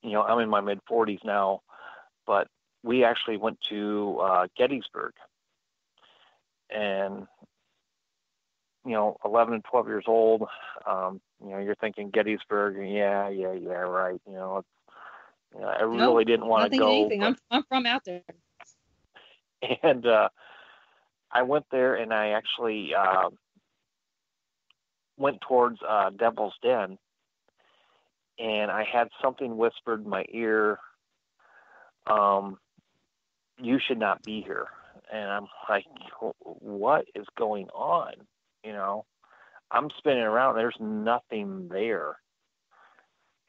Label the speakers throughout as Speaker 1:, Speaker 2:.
Speaker 1: I'm in my mid-40s now, but we actually went to Gettysburg. And, 11 and 12 years old, you're thinking Gettysburg, yeah, right. I really didn't want to go.
Speaker 2: Anything. But... I'm from out there.
Speaker 1: And I went there, and I actually went towards Devil's Den, and I had something whispered in my ear, you should not be here. And I'm like, what is going on? I'm spinning around. There's nothing there.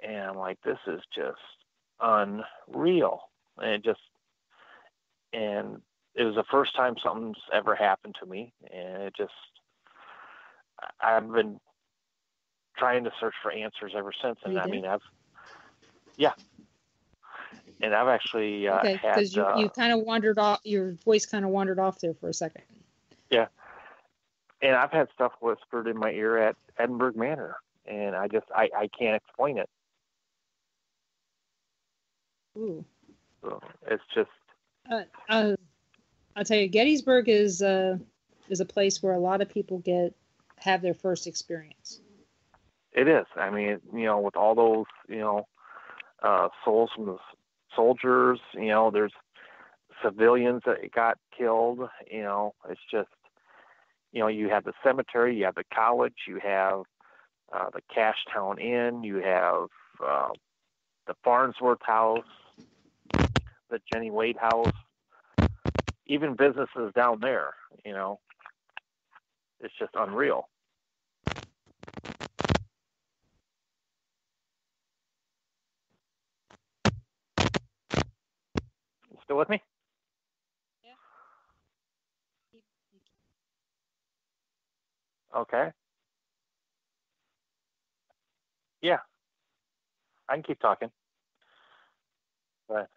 Speaker 1: And I'm like, this is just unreal. And it was the first time something's ever happened to me. And I've been trying to search for answers ever since. And I mean, and I've actually
Speaker 2: okay, because you kind of wandered off. Your voice kind of wandered off there for a second.
Speaker 1: Yeah, and I've had stuff whispered in my ear at Edinburgh Manor, and I can't explain it.
Speaker 2: Ooh.
Speaker 1: So it's just.
Speaker 2: I'll tell you, Gettysburg is a place where a lot of people have their first experience.
Speaker 1: It is. I mean, with all those, souls from the soldiers, there's civilians that got killed, it's just, you have the cemetery, you have the college, you have the Cashtown Inn, you have the Farnsworth House, the Jenny Wade House, even businesses down there, it's just unreal. Still with me?
Speaker 2: Yeah.
Speaker 1: Okay. Yeah. I can keep talking. But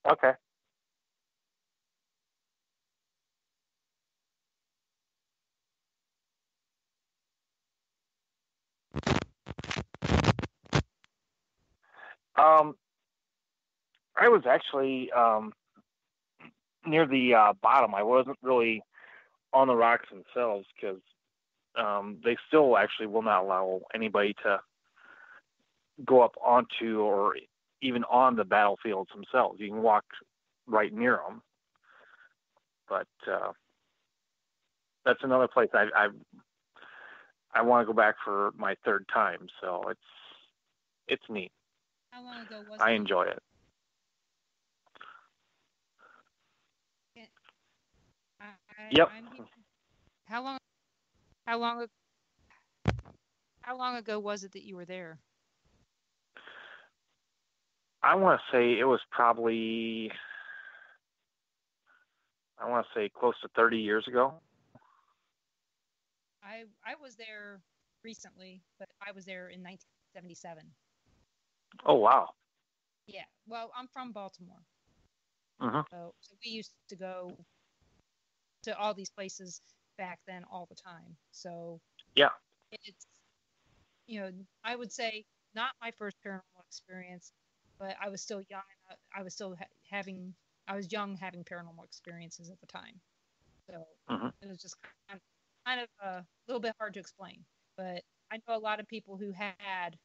Speaker 1: okay. I was actually near the bottom. I wasn't really on the rocks themselves because they still actually will not allow anybody to go up onto or even on the battlefields themselves. You can walk right near them, but that's another place I want to go back for my third time. So it's neat.
Speaker 2: How long ago was
Speaker 1: I enjoy it. Yep.
Speaker 2: How long ago was it that you were there?
Speaker 1: I want to say it was probably, close to 30 years ago.
Speaker 2: I was there recently, but I was there in 1977.
Speaker 1: Oh, wow.
Speaker 2: Yeah. Well, I'm from Baltimore.
Speaker 1: Uh-huh.
Speaker 2: So we used to go to all these places back then all the time. So
Speaker 1: yeah,
Speaker 2: it's, I would say not my first paranormal experience, but I was still young. I was still having paranormal experiences at the time. So It was just kind of a little bit hard to explain. But I know a lot of people who had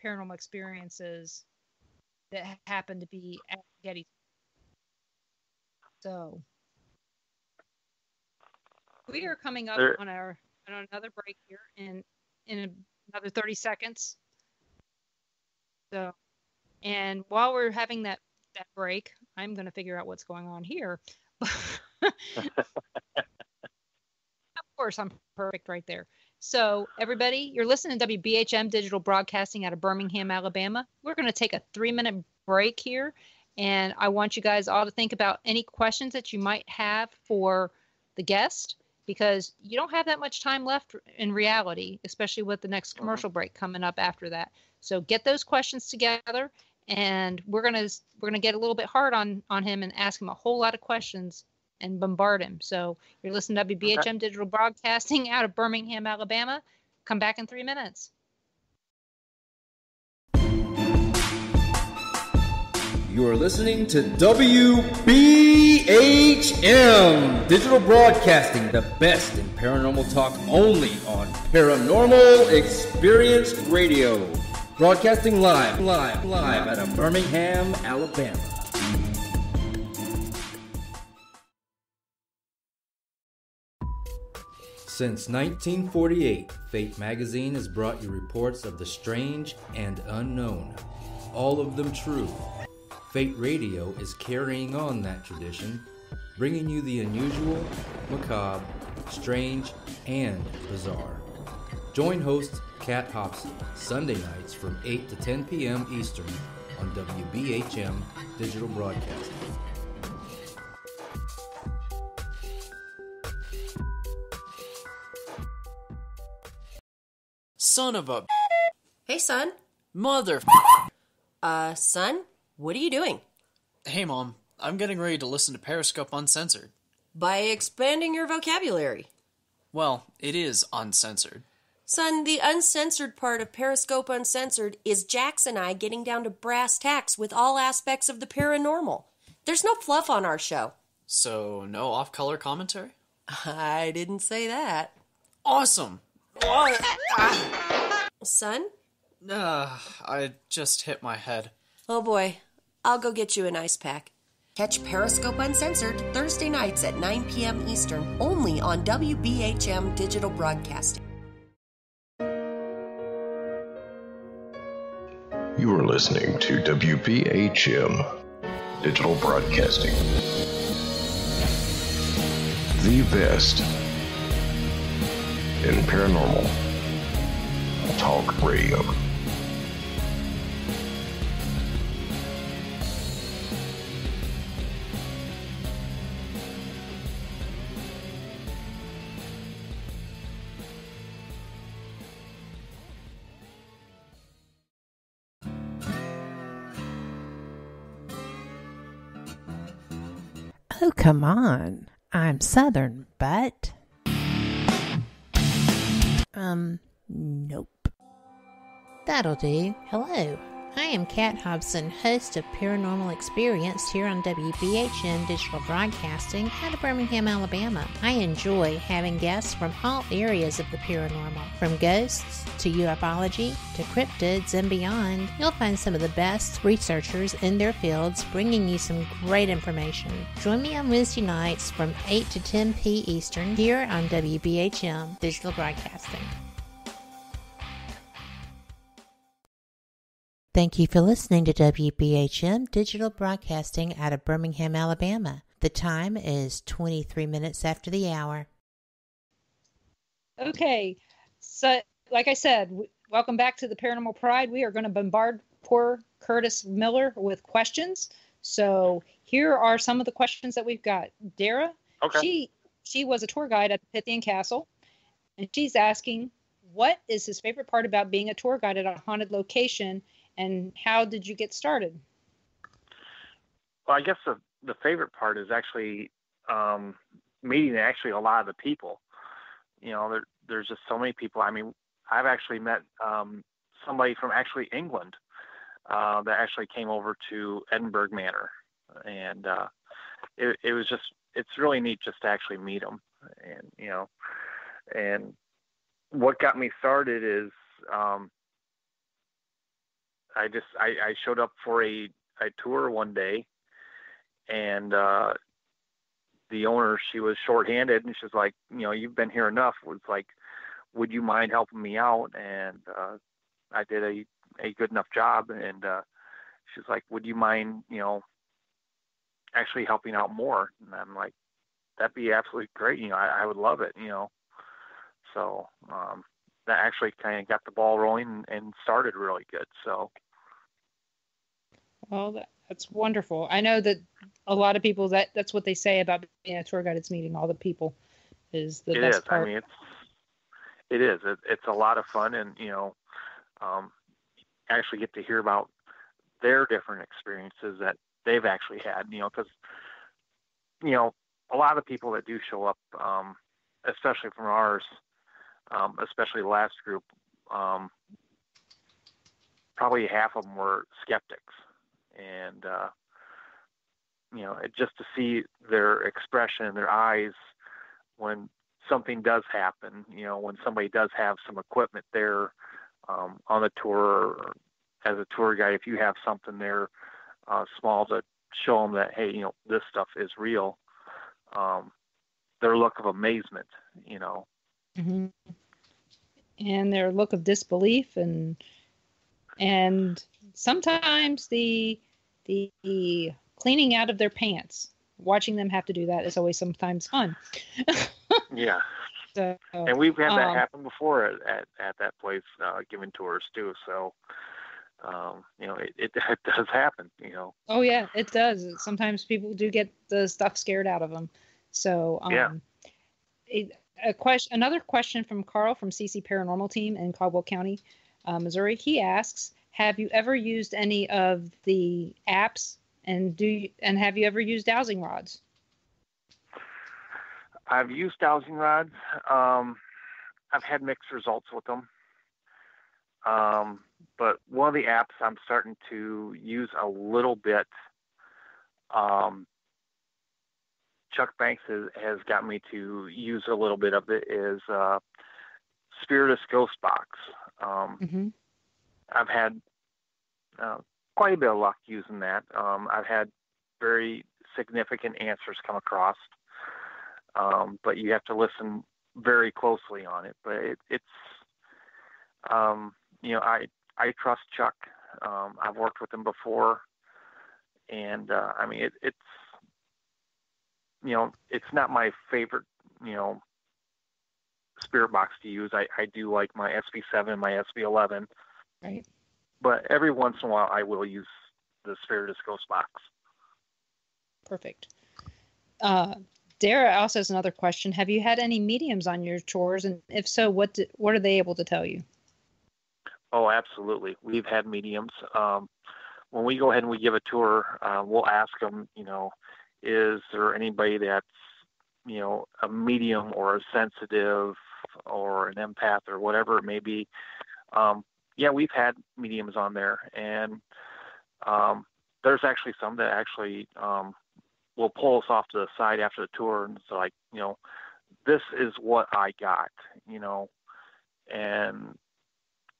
Speaker 2: paranormal experiences that happened to be at Gettysburg. So we are coming up on another break here in another 30 seconds. So, and while we're having that break, I'm going to figure out what's going on here. Of course, I'm perfect right there. So, everybody, you're listening to WBHM Digital Broadcasting out of Birmingham, Alabama. We're going to take a 3-minute break here, and I want you guys all to think about any questions that you might have for the guest, because you don't have that much time left in reality, especially with the next commercial break coming up after that. So get those questions together, and we're gonna get a little bit hard on him and ask him a whole lot of questions and bombard him. So you're listening to WBHM Digital Broadcasting out of Birmingham, Alabama. Come back in 3 minutes.
Speaker 3: You are listening to WBHM Digital Broadcasting, the best in paranormal talk, only on Paranormal Experience Radio. Broadcasting live out of Birmingham, Alabama. Since 1948, Fate Magazine has brought you reports of the strange and unknown, all of them true. Fate Radio is carrying on that tradition, bringing you the unusual, macabre, strange, and bizarre. Join host Kat Hobson Sunday nights from 8 to 10 p.m. Eastern on WBHM Digital Broadcasting.
Speaker 4: Son of a...
Speaker 5: Hey, son.
Speaker 4: Mother...
Speaker 5: Son? What are you doing?
Speaker 4: Hey, Mom. I'm getting ready to listen to Periscope Uncensored.
Speaker 5: By expanding your vocabulary.
Speaker 4: Well, it is uncensored.
Speaker 5: Son, the uncensored part of Periscope Uncensored is Jax and I getting down to brass tacks with all aspects of the paranormal. There's no fluff on our show.
Speaker 4: So, no off-color commentary?
Speaker 5: I didn't say that.
Speaker 4: Awesome!
Speaker 5: Son?
Speaker 4: I just hit my head.
Speaker 5: Oh boy. I'll go get you an ice pack. Catch Periscope Uncensored Thursday nights at 9 p.m. Eastern, only on WBHM Digital Broadcasting.
Speaker 6: You are listening to WBHM Digital Broadcasting. The best in paranormal talk radio.
Speaker 7: Oh, come on. I'm Southern, but... Nope. That'll do. Hello. I am Kat Hobson, host of Paranormal Experience here on WBHM Digital Broadcasting out of Birmingham, Alabama. I enjoy having guests from all areas of the paranormal, from ghosts to ufology to cryptids and beyond. You'll find some of the best researchers in their fields bringing you some great information. Join me on Wednesday nights from 8 to 10 p. Eastern here on WBHM Digital Broadcasting. Thank you for listening to WBHM Digital Broadcasting out of Birmingham, Alabama. The time is 23 minutes after the hour.
Speaker 2: Okay, so like I said, welcome back to the Paranormal Pride. We are going to bombard poor Kurtis Miller with questions. So here are some of the questions that we've got. Dara, she was a tour guide at the Pythian Castle, and she's asking, what is his favorite part about being a tour guide at a haunted location? And how did you get started?
Speaker 1: Well, I guess the favorite part is actually meeting actually a lot of the people. You know, there's just so many people. I mean, I've actually met somebody from actually England that actually came over to Edinburgh Manor. And it was just, it's really neat just to actually meet them. And, you know, and what got me started is I showed up for a tour one day, and the owner, she was shorthanded, and she's like, you know, you've been here enough. It was like, would you mind helping me out? And I did a good enough job, and she's like, would you mind, you know, actually helping out more? And I'm like, that'd be absolutely great. You know, I would love it, you know. So that actually kind of got the ball rolling and started really good. So.
Speaker 2: Well, that's wonderful. I know that a lot of people, that's what they say about being a tour guide. It's meeting all the people is the best part.
Speaker 1: I mean, it is. It's a lot of fun, and, you know, actually get to hear about their different experiences that they've actually had, you know, because, you know, a lot of people that do show up, especially from ours, especially the last group, probably half of them were skeptics. And, just to see their expression, their eyes when something does happen, when somebody does have some equipment there on the tour, or as a tour guide, if you have something there small to show them that, hey, this stuff is real, their look of amazement,
Speaker 2: Mm-hmm. And their look of disbelief, and sometimes the cleaning out of their pants. Watching them have to do that is always sometimes fun.
Speaker 1: Yeah.
Speaker 2: So,
Speaker 1: and we've had that happen before at that place, giving tours too. So, it does happen,
Speaker 2: Oh yeah, it does. Sometimes people do get the stuff scared out of them. So,
Speaker 1: yeah.
Speaker 2: Another question from Carl from CC Paranormal Team in Caldwell County, Missouri. He asks, have you ever used any of the apps, and have you ever used dowsing rods?
Speaker 1: I've used dowsing rods. I've had mixed results with them. But one of the apps I'm starting to use a little bit, Chuck Banks has got me to use a little bit of it, is Spiritus Ghost Box.
Speaker 2: Mm-hmm.
Speaker 1: I've had quite a bit of luck using that. I've had very significant answers come across, but you have to listen very closely on it. But it's I trust Chuck. I've worked with him before, and it's not my favorite spirit box to use. I do like my SB7, my SB11.
Speaker 2: Right.
Speaker 1: But every once in a while, I will use the Spiritus Ghost Box.
Speaker 2: Perfect. Dara also has another question. Have you had any mediums on your tours? And if so, what are they able to tell you?
Speaker 1: Oh, absolutely. We've had mediums. When we go ahead and we give a tour, we'll ask them, is there anybody that's, a medium or a sensitive or an empath or whatever it may be? Yeah, we've had mediums on there, and there's actually some that actually will pull us off to the side after the tour, and it's like, this is what I got, and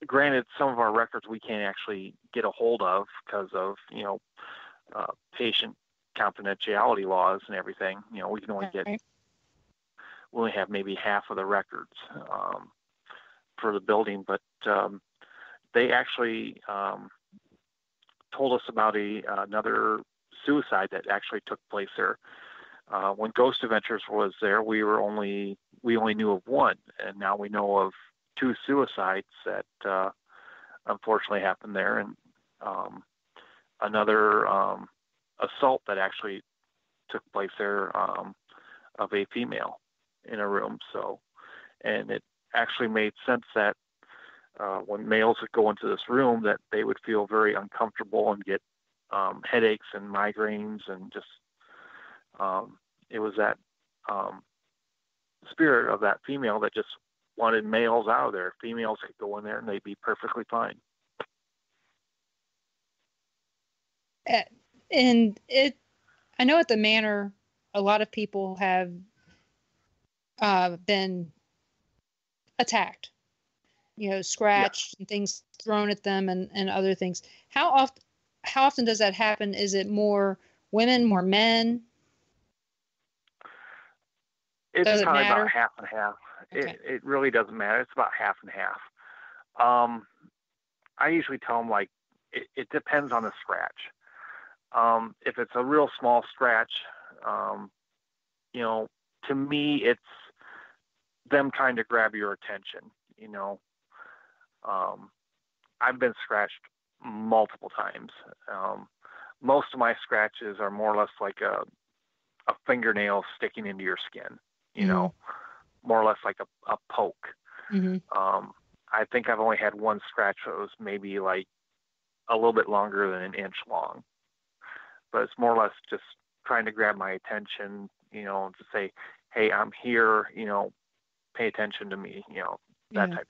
Speaker 1: granted, some of our records we can't actually get a hold of because of, patient confidentiality laws and everything. We can only we only have maybe half of the records for the building, but they actually told us about another suicide that actually took place there. When Ghost Adventures was there, we only knew of one, and now we know of 2 suicides that unfortunately happened there, and another assault that actually took place there of a female in a room. So, and it actually made sense that when males would go into this room, that they would feel very uncomfortable and get headaches and migraines, and just it was that spirit of that female that just wanted males out of there. Females could go in there and they'd be perfectly fine.
Speaker 2: And I know at the Manor, a lot of people have been attacked, scratched, and things thrown at them, and other things. How often does that happen? Is it more women, more men?
Speaker 1: It's
Speaker 2: does
Speaker 1: probably
Speaker 2: it matter?
Speaker 1: about half and half.
Speaker 2: Okay.
Speaker 1: It really doesn't matter. It's about half and half. I usually tell them, like, it depends on the scratch. If it's a real small scratch, to me, it's them trying to grab your attention. I've been scratched multiple times. Most of my scratches are more or less like a fingernail sticking into your skin, more or less like a poke.
Speaker 2: Mm-hmm.
Speaker 1: I think I've only had one scratch that was maybe like a little bit longer than an inch long, but it's more or less just trying to grab my attention, to say, hey, I'm here, pay attention to me, that type